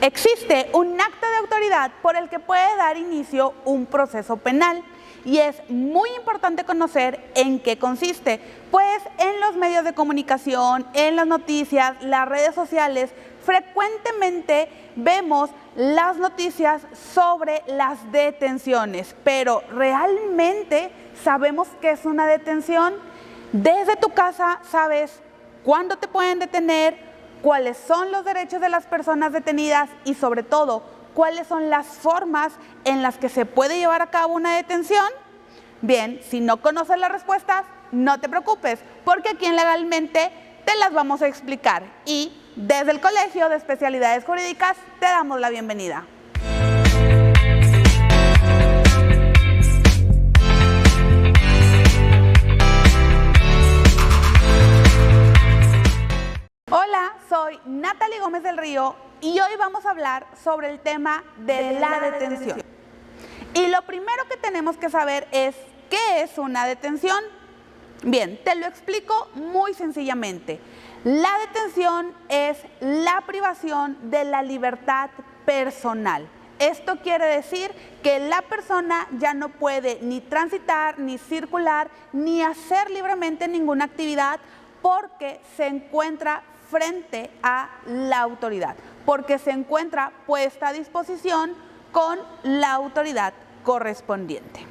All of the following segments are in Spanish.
Existe un acto de autoridad por el que puede dar inicio un proceso penal y es muy importante conocer en qué consiste, pues en los medios de comunicación, en las noticias, las redes sociales, frecuentemente vemos las noticias sobre las detenciones, pero ¿realmente sabemos qué es una detención? Desde tu casa sabes cuándo te pueden detener, cuáles son los derechos de las personas detenidas y sobre todo, cuáles son las formas en las que se puede llevar a cabo una detención. Bien, si no conoces las respuestas, no te preocupes, porque aquí en Legalmente te las vamos a explicar y desde el Colegio de Especialidades Jurídicas te damos la bienvenida. Hola, soy Natalie Gómez del Río y hoy vamos a hablar sobre el tema de la detención. Y lo primero que tenemos que saber es ¿qué es una detención? Bien, te lo explico muy sencillamente. La detención es la privación de la libertad personal. Esto quiere decir que la persona ya no puede ni transitar, ni circular, ni hacer libremente ninguna actividad porque se encuentra frente a la autoridad, porque se encuentra puesta a disposición con la autoridad correspondiente.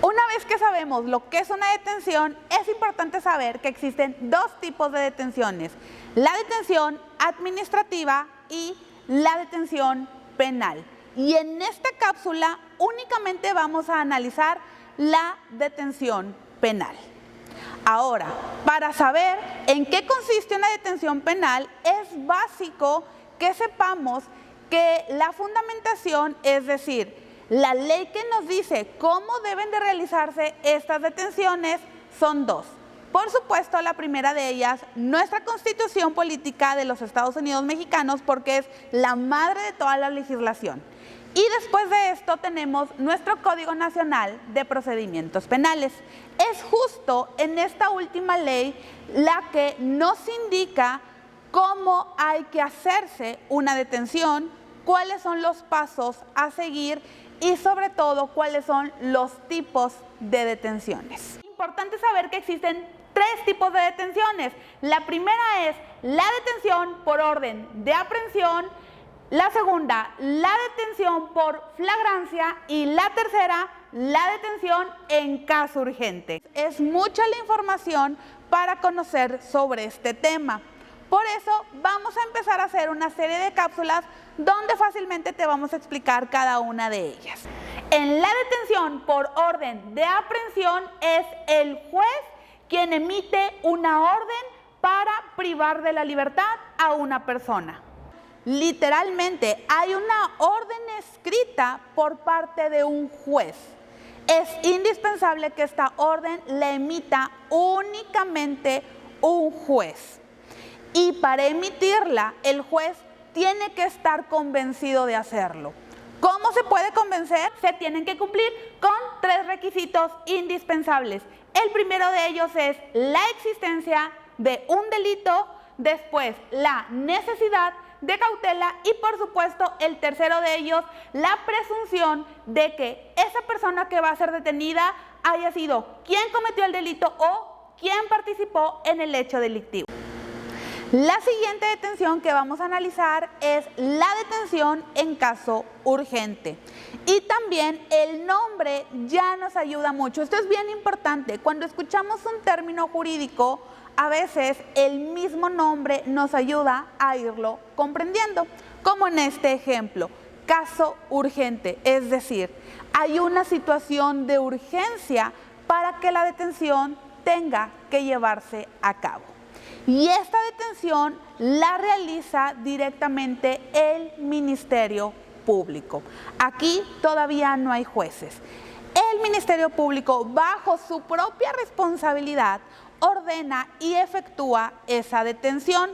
Una vez que sabemos lo que es una detención, es importante saber que existen dos tipos de detenciones: la detención administrativa y la detención penal. Y en esta cápsula únicamente vamos a analizar la detención penal. Ahora, para saber en qué consiste una detención penal, es básico que sepamos que la fundamentación, es decir, la ley que nos dice cómo deben de realizarse estas detenciones, son dos. Por supuesto, la primera de ellas, nuestra Constitución Política de los Estados Unidos Mexicanos, porque es la madre de toda la legislación. Y después de esto tenemos nuestro Código Nacional de Procedimientos Penales. Es justo en esta última ley la que nos indica cómo hay que hacerse una detención, cuáles son los pasos a seguir y sobre todo cuáles son los tipos de detenciones. Es importante saber que existen tres tipos de detenciones. La primera es la detención por orden de aprehensión, la segunda, la detención por flagrancia y la tercera, la detención en caso urgente. Es mucha la información para conocer sobre este tema. Por eso vamos a empezar a hacer una serie de cápsulas donde fácilmente te vamos a explicar cada una de ellas. En la detención por orden de aprehensión es el juez quien emite una orden para privar de la libertad a una persona. Literalmente hay una orden escrita por parte de un juez. Es indispensable que esta orden la emita únicamente un juez. Y para emitirla, el juez tiene que estar convencido de hacerlo. ¿Cómo se puede convencer? Se tienen que cumplir con tres requisitos indispensables. El primero de ellos es la existencia de un delito, después la necesidad de cautela y por supuesto el tercero de ellos, la presunción de que esa persona que va a ser detenida haya sido quien cometió el delito o quien participó en el hecho delictivo. La siguiente detención que vamos a analizar es la detención en caso urgente. Y también el nombre ya nos ayuda mucho. Esto es bien importante. Cuando escuchamos un término jurídico, a veces el mismo nombre nos ayuda a irlo comprendiendo. Como en este ejemplo, caso urgente. Es decir, hay una situación de urgencia para que la detención tenga que llevarse a cabo. Y esta detención la realiza directamente el Ministerio Público. Aquí todavía no hay jueces. El Ministerio Público, bajo su propia responsabilidad, ordena y efectúa esa detención.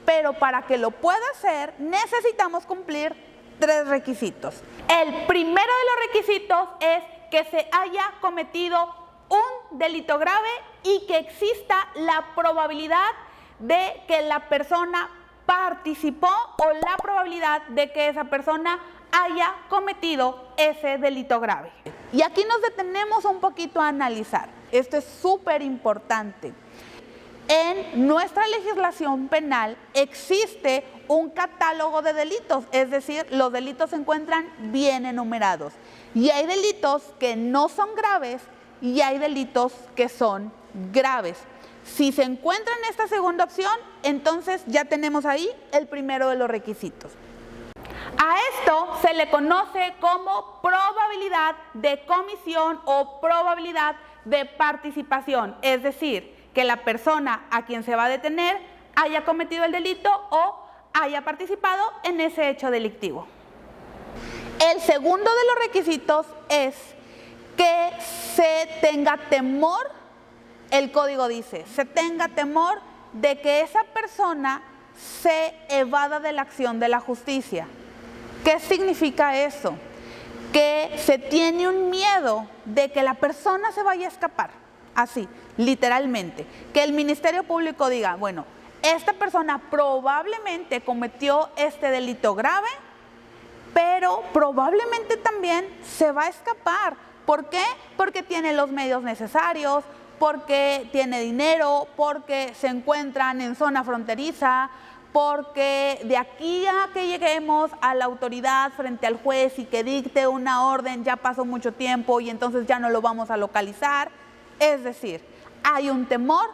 Pero para que lo pueda hacer, necesitamos cumplir tres requisitos. El primero de los requisitos es que se haya cometido un delito grave y que exista la probabilidad de que la persona participó o la probabilidad de que esa persona haya cometido ese delito grave. Y aquí nos detenemos un poquito a analizar. Esto es súper importante. En nuestra legislación penal existe un catálogo de delitos, es decir, los delitos se encuentran bien enumerados. Y hay delitos que no son graves y hay delitos que son graves. Si se encuentra en esta segunda opción, entonces ya tenemos ahí el primero de los requisitos. A esto se le conoce como probabilidad de comisión o probabilidad de participación, es decir, que la persona a quien se va a detener haya cometido el delito o haya participado en ese hecho delictivo. El segundo de los requisitos es que se tenga temor, el código dice, se tenga temor de que esa persona se evada de la acción de la justicia. ¿Qué significa eso? Que se tiene un miedo de que la persona se vaya a escapar, así, literalmente. Que el Ministerio Público diga, bueno, esta persona probablemente cometió este delito grave, pero probablemente también se va a escapar. ¿Por qué? Porque tiene los medios necesarios, porque tiene dinero, porque se encuentran en zona fronteriza, porque de aquí a que lleguemos a la autoridad frente al juez y que dicte una orden ya pasó mucho tiempo y entonces ya no lo vamos a localizar. Es decir, hay un temor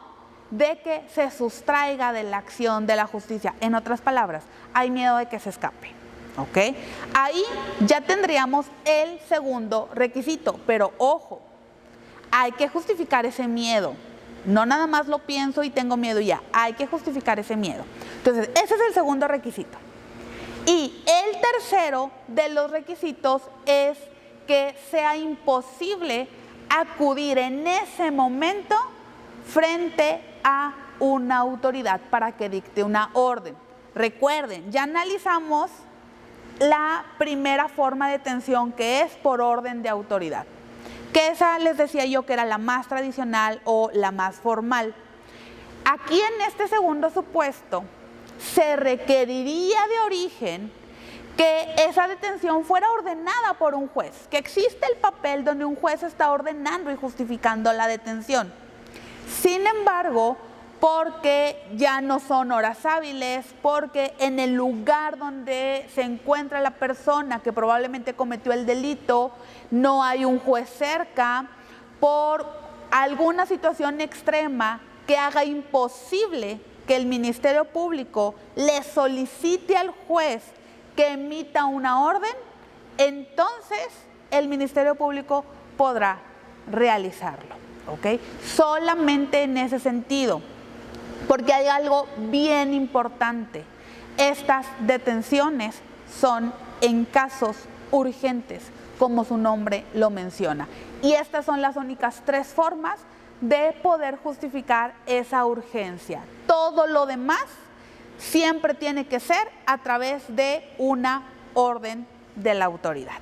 de que se sustraiga de la acción de la justicia. En otras palabras, hay miedo de que se escape. ¿Ok? Ahí ya tendríamos el segundo requisito, pero ojo, hay que justificar ese miedo. No nada más lo pienso y tengo miedo y ya, hay que justificar ese miedo. Entonces, ese es el segundo requisito. Y el tercero de los requisitos es que sea imposible acudir en ese momento frente a una autoridad para que dicte una orden. Recuerden, ya analizamos la primera forma de detención, que es por orden de autoridad, que esa les decía yo que era la más tradicional o la más formal. Aquí en este segundo supuesto se requeriría de origen que esa detención fuera ordenada por un juez, que existe el papel donde un juez está ordenando y justificando la detención. Sin embargo, porque ya no son horas hábiles, porque en el lugar donde se encuentra la persona que probablemente cometió el delito no hay un juez cerca, por alguna situación extrema que haga imposible que el Ministerio Público le solicite al juez que emita una orden, entonces el Ministerio Público podrá realizarlo, ¿ok? Solamente en ese sentido. Porque hay algo bien importante. Estas detenciones son en casos urgentes, como su nombre lo menciona. Y estas son las únicas tres formas de poder justificar esa urgencia. Todo lo demás siempre tiene que ser a través de una orden de la autoridad.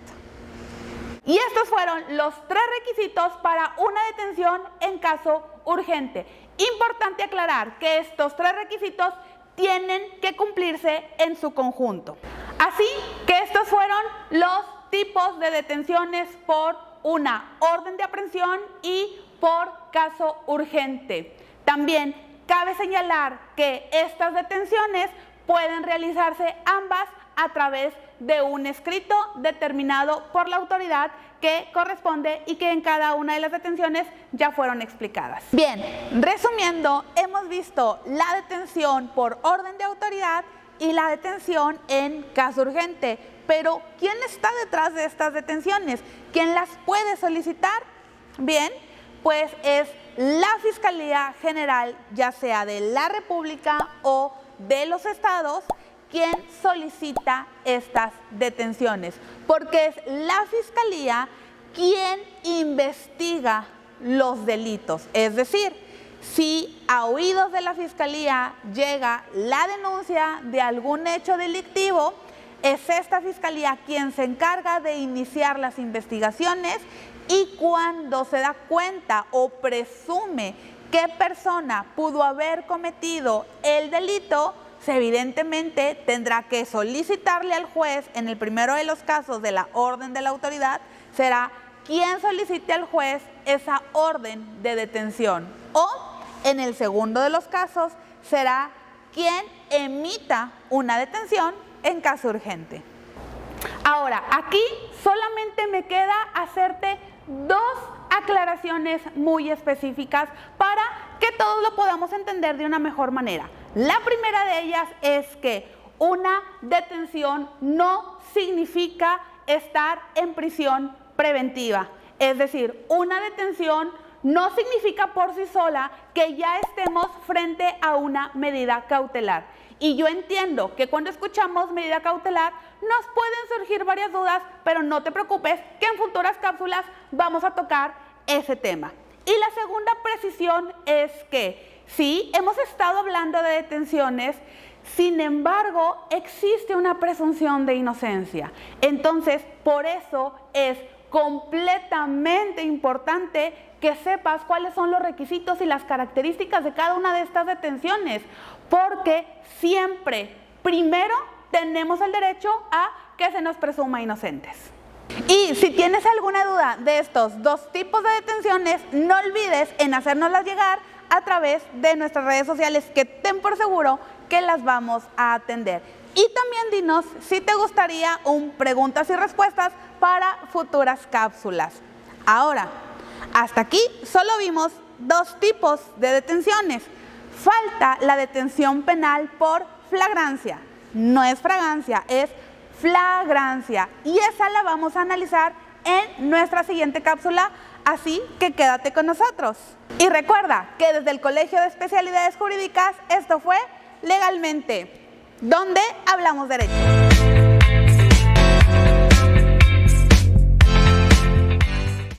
Y estos fueron los tres requisitos para una detención en caso urgente. Importante aclarar que estos tres requisitos tienen que cumplirse en su conjunto. Así que estos fueron los tipos de detenciones por una orden de aprehensión y por caso urgente. También cabe señalar que estas detenciones pueden realizarse ambas a través de un escrito determinado por la autoridad que corresponde y que en cada una de las detenciones ya fueron explicadas. Bien, resumiendo, hemos visto la detención por orden de autoridad y la detención en caso urgente. Pero, ¿quién está detrás de estas detenciones? ¿Quién las puede solicitar? Bien, pues es la Fiscalía General, ya sea de la República o de los estados, quien solicita estas detenciones, porque es la Fiscalía quien investiga los delitos. Es decir, si a oídos de la Fiscalía llega la denuncia de algún hecho delictivo, es esta Fiscalía quien se encarga de iniciar las investigaciones y cuando se da cuenta o presume qué persona pudo haber cometido el delito, evidentemente tendrá que solicitarle al juez, en el primero de los casos de la orden de la autoridad, será quien solicite al juez esa orden de detención. O en el segundo de los casos será quien emita una detención en caso urgente. Ahora, aquí solamente me queda hacerte dos aclaraciones muy específicas para que todos lo podamos entender de una mejor manera. La primera de ellas es que una detención no significa estar en prisión preventiva. Es decir, una detención no significa por sí sola que ya estemos frente a una medida cautelar. Y yo entiendo que cuando escuchamos medida cautelar nos pueden surgir varias dudas, pero no te preocupes que en futuras cápsulas vamos a tocar ese tema. Y la segunda precisión es que sí, hemos estado hablando de detenciones, sin embargo, existe una presunción de inocencia. Entonces, por eso es completamente importante que sepas cuáles son los requisitos y las características de cada una de estas detenciones, porque siempre, primero, tenemos el derecho a que se nos presuma inocentes. Y si tienes alguna duda de estos dos tipos de detenciones, no olvides en hacérnoslas llegar a través de nuestras redes sociales, que ten por seguro que las vamos a atender. Y también dinos si te gustaría un preguntas y respuestas para futuras cápsulas. Ahora, hasta aquí solo vimos dos tipos de detenciones. Falta la detención penal por flagrancia. No es fragancia, es flagrancia. Y esa la vamos a analizar en nuestra siguiente cápsula, así que quédate con nosotros. Y recuerda que desde el Colegio de Especialidades Jurídicas, esto fue Legalmente, donde hablamos derecho.